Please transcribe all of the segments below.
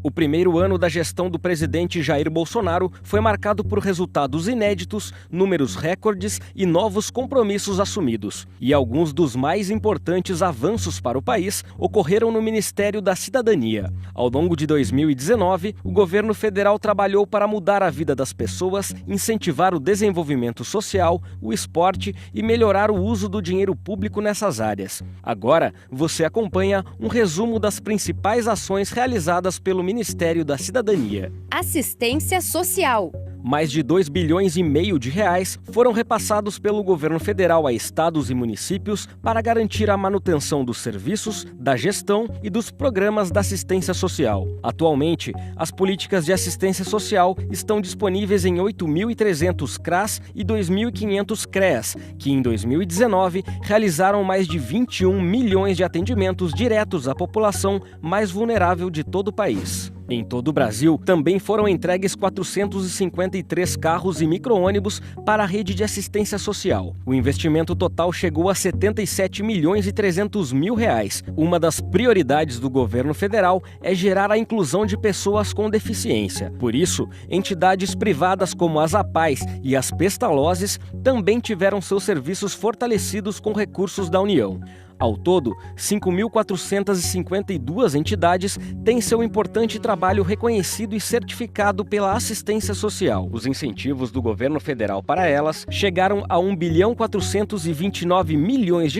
O primeiro ano da gestão do presidente Jair Bolsonaro foi marcado por resultados inéditos, números recordes e novos compromissos assumidos. E alguns dos mais importantes avanços para o país ocorreram no Ministério da Cidadania. Ao longo de 2019, o governo federal trabalhou para mudar a vida das pessoas, incentivar o desenvolvimento social, o esporte e melhorar o uso do dinheiro público nessas áreas. Agora, você acompanha um resumo das principais ações realizadas pelo Ministério da Cidadania. Assistência Social. Mais de 2,5 bilhões de reais foram repassados pelo governo federal a estados e municípios para garantir a manutenção dos serviços, da gestão e dos programas da assistência social. Atualmente, as políticas de assistência social estão disponíveis em 8.300 CRAS e 2.500 CREAS, que em 2019 realizaram mais de 21 milhões de atendimentos diretos à população mais vulnerável de todo o país. Em todo o Brasil, também foram entregues 453 carros e micro-ônibus para a rede de assistência social. O investimento total chegou a R$ 77.300.000. Uma das prioridades do governo federal é gerar a inclusão de pessoas com deficiência. Por isso, entidades privadas como as APAES e as Pestalozes também tiveram seus serviços fortalecidos com recursos da União. Ao todo, 5.452 entidades têm seu importante trabalho reconhecido e certificado pela assistência social. Os incentivos do governo federal para elas chegaram a R$ 1.429 milhões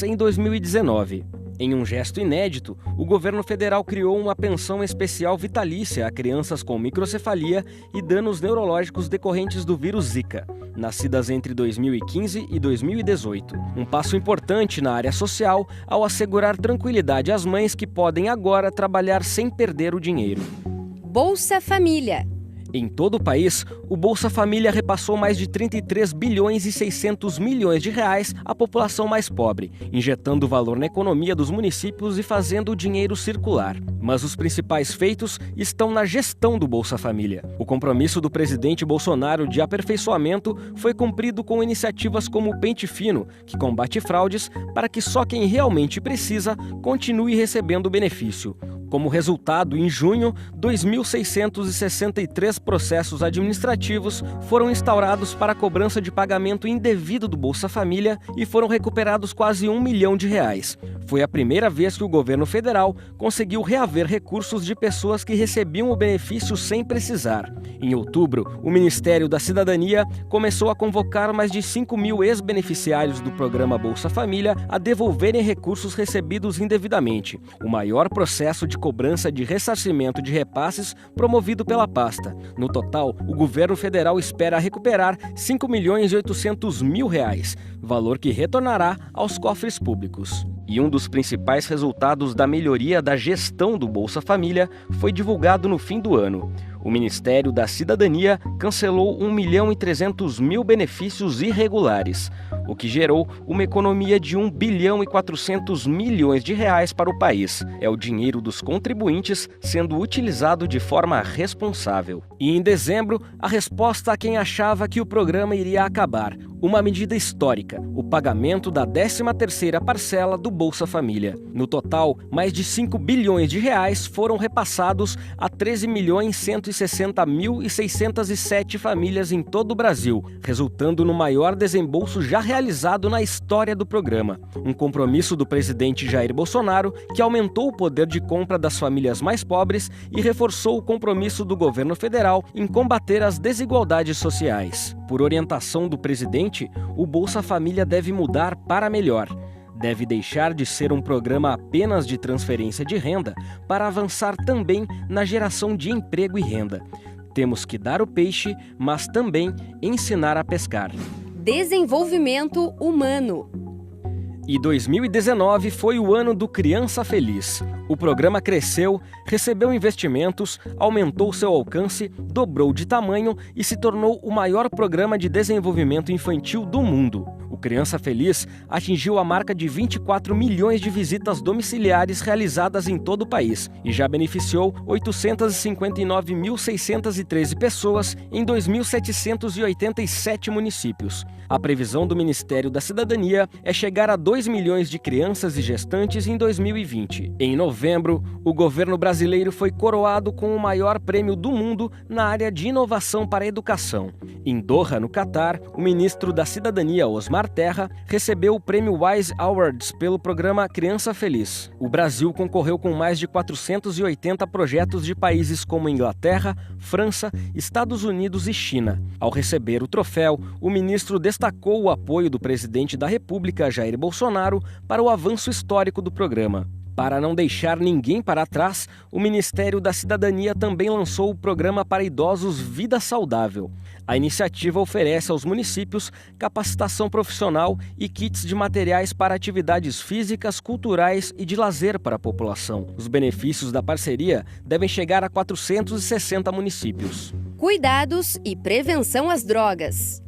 em 2019. Em um gesto inédito, o governo federal criou uma pensão especial vitalícia a crianças com microcefalia e danos neurológicos decorrentes do vírus Zika, nascidas entre 2015 e 2018. Um passo importante na área social ao assegurar tranquilidade às mães que podem agora trabalhar sem perder o dinheiro. Bolsa Família. Em todo o país, o Bolsa Família repassou mais de 33 bilhões e 600 milhões de reais à população mais pobre, injetando valor na economia dos municípios e fazendo o dinheiro circular. Mas os principais feitos estão na gestão do Bolsa Família. O compromisso do presidente Bolsonaro de aperfeiçoamento foi cumprido com iniciativas como o Pente Fino, que combate fraudes para que só quem realmente precisa continue recebendo o benefício. Como resultado, em junho, 2.663 processos administrativos foram instaurados para a cobrança de pagamento indevido do Bolsa Família e foram recuperados quase R$ 1 milhão. Foi a primeira vez que o governo federal conseguiu reaver recursos de pessoas que recebiam o benefício sem precisar. Em outubro, o Ministério da Cidadania começou a convocar mais de 5.000 ex-beneficiários do programa Bolsa Família a devolverem recursos recebidos indevidamente, o maior processo de cobrança de ressarcimento de repasses promovido pela pasta. No total, o governo federal espera recuperar R$ 5.800.000, valor que retornará aos cofres públicos. E um dos principais resultados da melhoria da gestão do Bolsa Família foi divulgado no fim do ano. O Ministério da Cidadania cancelou 1.300.000 benefícios irregulares, o que gerou uma economia de 1 bilhão e 400 milhões de reais para o país. É o dinheiro dos contribuintes sendo utilizado de forma responsável. E em dezembro, a resposta a quem achava que o programa iria acabar. Uma medida histórica, o pagamento da 13ª parcela do Bolsa Família. No total, mais de 5 bilhões de reais foram repassados a 13.160.607 famílias em todo o Brasil, resultando no maior desembolso já realizado na história do programa. Um compromisso do presidente Jair Bolsonaro que aumentou o poder de compra das famílias mais pobres e reforçou o compromisso do governo federal em combater as desigualdades sociais. Por orientação do presidente, o Bolsa Família deve mudar para melhor. Deve deixar de ser um programa apenas de transferência de renda para avançar também na geração de emprego e renda. Temos que dar o peixe, mas também ensinar a pescar. Desenvolvimento humano. E 2019 foi o ano do Criança Feliz. O programa cresceu, recebeu investimentos, aumentou seu alcance, dobrou de tamanho e se tornou o maior programa de desenvolvimento infantil do mundo. O Criança Feliz atingiu a marca de 24 milhões de visitas domiciliares realizadas em todo o país e já beneficiou 859.613 pessoas em 2.787 municípios. A previsão do Ministério da Cidadania é chegar a 2 milhões de crianças e gestantes em 2020. Em novembro, o governo brasileiro foi coroado com o maior prêmio do mundo na área de inovação para a educação. Em Doha, no Catar, o ministro da Cidadania, Osmar Terra, recebeu o prêmio Wise Awards pelo programa Criança Feliz. O Brasil concorreu com mais de 480 projetos de países como Inglaterra, França, Estados Unidos e China. Ao receber o troféu, o ministro destacou o apoio do presidente da República, Jair Bolsonaro, para o avanço histórico do programa. Para não deixar ninguém para trás, o Ministério da Cidadania também lançou o programa para idosos Vida Saudável. A iniciativa oferece aos municípios capacitação profissional e kits de materiais para atividades físicas, culturais e de lazer para a população. Os benefícios da parceria devem chegar a 460 municípios. Cuidados e prevenção às drogas.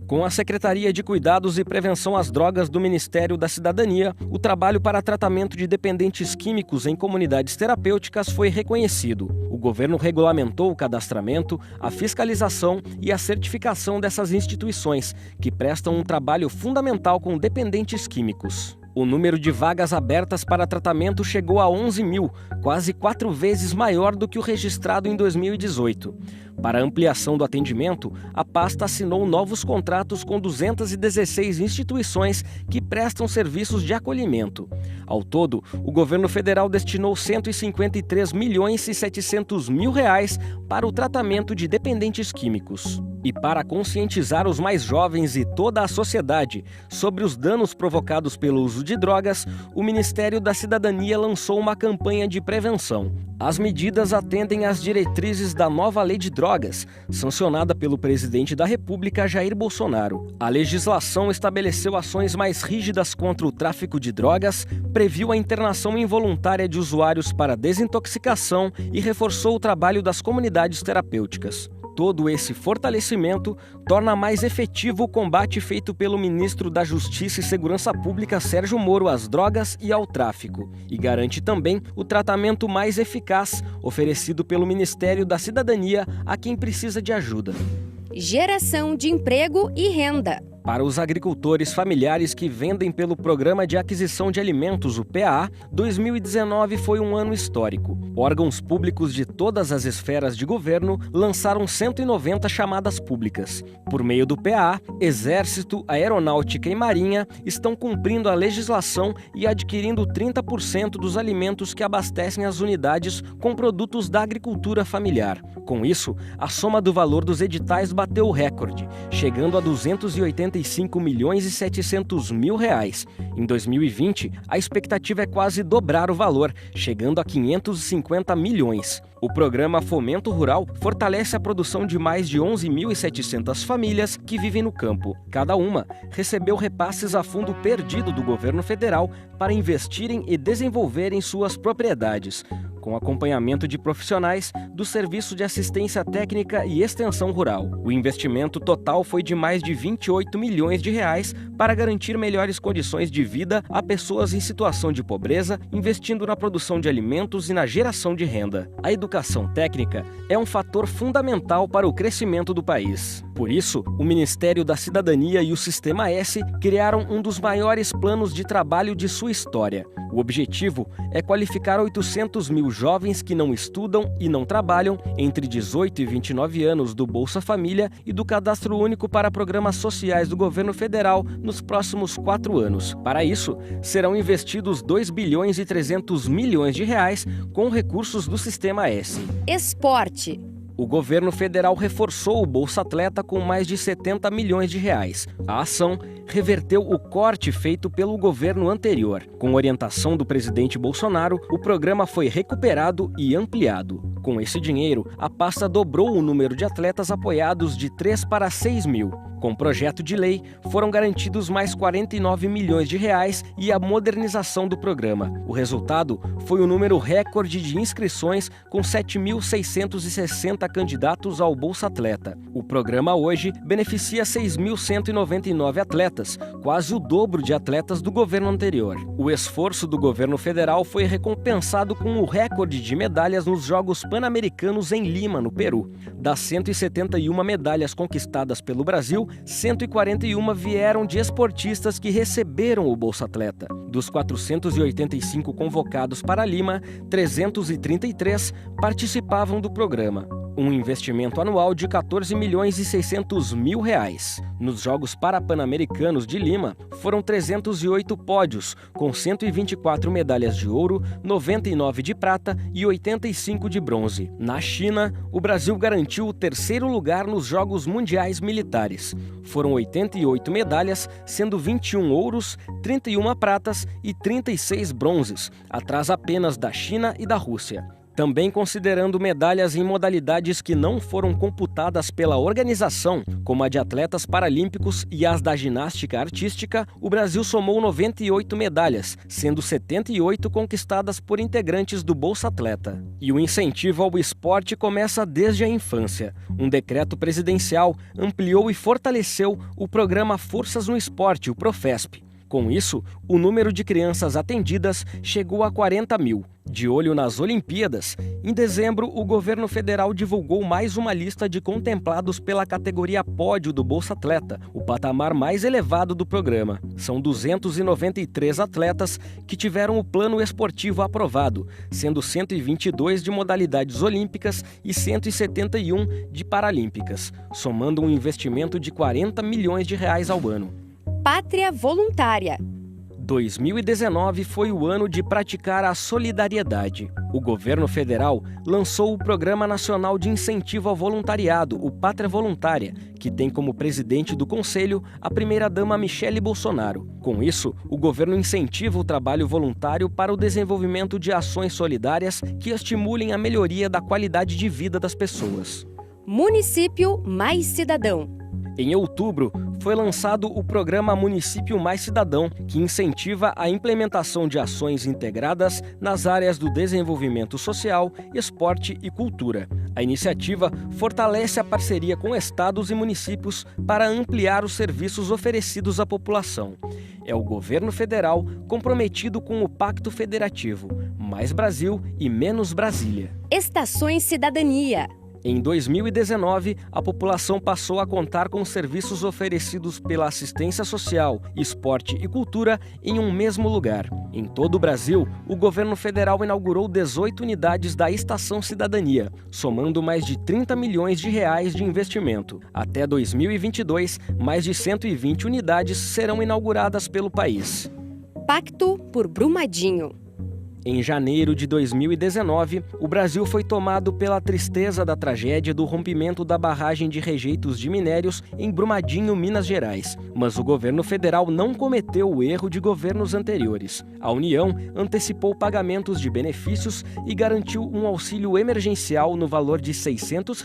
Com a Secretaria de Cuidados e Prevenção às Drogas do Ministério da Cidadania, o trabalho para tratamento de dependentes químicos em comunidades terapêuticas foi reconhecido. O governo regulamentou o cadastramento, a fiscalização e a certificação dessas instituições, que prestam um trabalho fundamental com dependentes químicos. O número de vagas abertas para tratamento chegou a 11 mil, quase 4 vezes maior do que o registrado em 2018. Para a ampliação do atendimento, a pasta assinou novos contratos com 216 instituições que prestam serviços de acolhimento. Ao todo, o governo federal destinou 153 milhões e 700 mil reais para o tratamento de dependentes químicos. E para conscientizar os mais jovens e toda a sociedade sobre os danos provocados pelo uso de drogas, o Ministério da Cidadania lançou uma campanha de prevenção. As medidas atendem às diretrizes da nova Lei de Drogas, sancionada pelo presidente da República, Jair Bolsonaro. A legislação estabeleceu ações mais rígidas contra o tráfico de drogas, previu a internação involuntária de usuários para desintoxicação e reforçou o trabalho das comunidades terapêuticas. Todo esse fortalecimento torna mais efetivo o combate feito pelo ministro da Justiça e Segurança Pública, Sérgio Moro, às drogas e ao tráfico, e garante também o tratamento mais eficaz oferecido pelo Ministério da Cidadania a quem precisa de ajuda. Geração de emprego e renda. Para os agricultores familiares que vendem pelo Programa de Aquisição de Alimentos, o PAA, 2019 foi um ano histórico. Órgãos públicos de todas as esferas de governo lançaram 190 chamadas públicas. Por meio do PAA, Exército, Aeronáutica e Marinha estão cumprindo a legislação e adquirindo 30% dos alimentos que abastecem as unidades com produtos da agricultura familiar. Com isso, a soma do valor dos editais bateu o recorde, chegando a 285 milhões e 700 mil reais. Em 2020, a expectativa é quase dobrar o valor, chegando a 550 milhões. O programa Fomento Rural fortalece a produção de mais de 11.700 famílias que vivem no campo. Cada uma recebeu repasses a fundo perdido do governo federal para investirem e desenvolverem suas propriedades, com acompanhamento de profissionais do Serviço de Assistência Técnica e Extensão Rural. O investimento total foi de mais de 28 milhões de reais para garantir melhores condições de vida a pessoas em situação de pobreza, investindo na produção de alimentos e na geração de renda. A educação técnica é um fator fundamental para o crescimento do país. Por isso, o Ministério da Cidadania e o Sistema S criaram um dos maiores planos de trabalho de sua história. O objetivo é qualificar 800 mil jovens que não estudam e não trabalham entre 18 e 29 anos do Bolsa Família e do Cadastro Único para Programas Sociais do Governo Federal nos próximos 4 anos. Para isso, serão investidos 2 bilhões e 300 milhões de reais com recursos do Sistema S. Esporte. O governo federal reforçou o Bolsa Atleta com mais de 70 milhões de reais. A ação reverteu o corte feito pelo governo anterior. Com orientação do presidente Bolsonaro, o programa foi recuperado e ampliado. Com esse dinheiro, a pasta dobrou o número de atletas apoiados de 3 para 6 mil. Com o projeto de lei, foram garantidos mais 49 milhões de reais e a modernização do programa. O resultado foi um número recorde de inscrições, com 7.660 candidatos ao Bolsa Atleta. O programa hoje beneficia 6.199 atletas, quase o dobro de atletas do governo anterior. O esforço do governo federal foi recompensado com o recorde de medalhas nos Jogos Pan-Americanos em Lima, no Peru. Das 171 medalhas conquistadas pelo Brasil, 141 vieram de esportistas que receberam o Bolsa Atleta. Dos 485 convocados para Lima, 333 participavam do programa. Um investimento anual de 14 milhões e 600 mil reais. Nos Jogos Parapan-Americanos de Lima, foram 308 pódios, com 124 medalhas de ouro, 99 de prata e 85 de bronze. Na China, o Brasil garantiu o terceiro lugar nos Jogos Mundiais Militares. Foram 88 medalhas, sendo 21 ouros, 31 pratas e 36 bronzes, atrás apenas da China e da Rússia. Também considerando medalhas em modalidades que não foram computadas pela organização, como a de atletas paralímpicos e as da ginástica artística, o Brasil somou 98 medalhas, sendo 78 conquistadas por integrantes do Bolsa Atleta. E o incentivo ao esporte começa desde a infância. Um decreto presidencial ampliou e fortaleceu o programa Forças no Esporte, o Profesp. Com isso, o número de crianças atendidas chegou a 40 mil. De olho nas Olimpíadas, em dezembro, o governo federal divulgou mais uma lista de contemplados pela categoria Pódio do Bolsa Atleta, o patamar mais elevado do programa. São 293 atletas que tiveram o plano esportivo aprovado, sendo 122 de modalidades olímpicas e 171 de paralímpicas, somando um investimento de 40 milhões de reais ao ano. Pátria Voluntária. 2019 foi o ano de praticar a solidariedade. O governo federal lançou o Programa Nacional de Incentivo ao Voluntariado, o Pátria Voluntária, que tem como presidente do Conselho a primeira-dama Michele Bolsonaro. Com isso, o governo incentiva o trabalho voluntário para o desenvolvimento de ações solidárias que estimulem a melhoria da qualidade de vida das pessoas. Município Mais Cidadão. Em outubro, foi lançado o programa Município Mais Cidadão, que incentiva a implementação de ações integradas nas áreas do desenvolvimento social, esporte e cultura. A iniciativa fortalece a parceria com estados e municípios para ampliar os serviços oferecidos à população. É o governo federal comprometido com o Pacto Federativo, Mais Brasil e Menos Brasília. Estações Cidadania. Em 2019, a população passou a contar com serviços oferecidos pela assistência social, esporte e cultura em um mesmo lugar. Em todo o Brasil, o governo federal inaugurou 18 unidades da Estação Cidadania, somando mais de 30 milhões de reais de investimento. Até 2022, mais de 120 unidades serão inauguradas pelo país. Pacto por Brumadinho. Em janeiro de 2019, o Brasil foi tomado pela tristeza da tragédia do rompimento da barragem de rejeitos de minérios em Brumadinho, Minas Gerais. Mas o governo federal não cometeu o erro de governos anteriores. A União antecipou pagamentos de benefícios e garantiu um auxílio emergencial no valor de R$ 600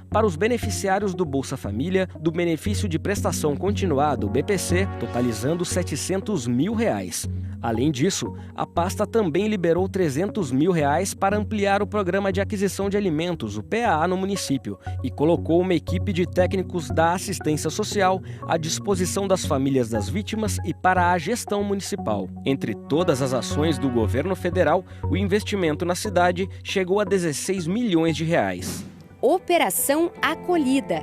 para os beneficiários do Bolsa Família, do benefício de prestação continuada, o BPC, totalizando R$ 700 mil. Além disso, a pasta também liberou R$ 300 mil para ampliar o Programa de Aquisição de Alimentos, o PAA, no município, e colocou uma equipe de técnicos da assistência social à disposição das famílias das vítimas e para a gestão municipal. Entre todas as ações do governo federal, o investimento na cidade chegou a R$ 16 milhões. Operação Acolhida.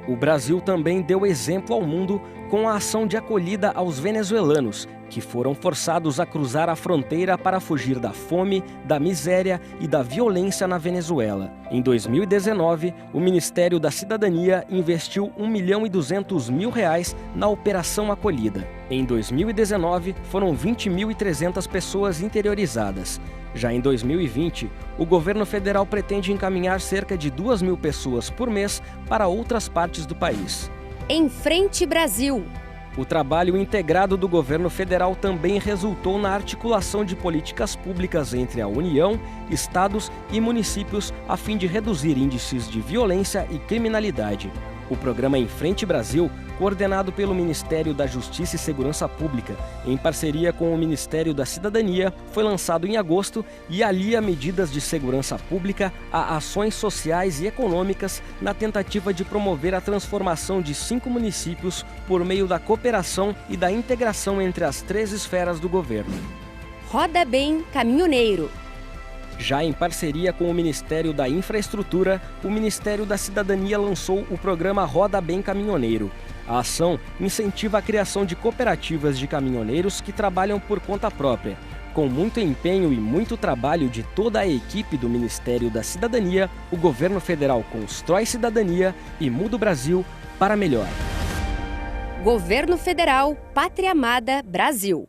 O Brasil também deu exemplo ao mundo com a ação de acolhida aos venezuelanos, que foram forçados a cruzar a fronteira para fugir da fome, da miséria e da violência na Venezuela. Em 2019, o Ministério da Cidadania investiu R$ 1.200.000 na Operação Acolhida. Em 2019, foram 20.300 pessoas interiorizadas. Já em 2020, o governo federal pretende encaminhar cerca de 2.000 pessoas por mês para outras partes do país. Em Frente Brasil. O trabalho integrado do governo federal também resultou na articulação de políticas públicas entre a União, estados e municípios a fim de reduzir índices de violência e criminalidade. O programa Em Frente Brasil, coordenado pelo Ministério da Justiça e Segurança Pública, em parceria com o Ministério da Cidadania, foi lançado em agosto e alia medidas de segurança pública a ações sociais e econômicas na tentativa de promover a transformação de 5 municípios por meio da cooperação e da integração entre as 3 esferas do governo. Roda Bem Caminhoneiro. Já em parceria com o Ministério da Infraestrutura, o Ministério da Cidadania lançou o programa Roda Bem Caminhoneiro. A ação incentiva a criação de cooperativas de caminhoneiros que trabalham por conta própria. Com muito empenho e muito trabalho de toda a equipe do Ministério da Cidadania, o governo federal constrói cidadania e muda o Brasil para melhor. Governo Federal, Pátria Amada, Brasil.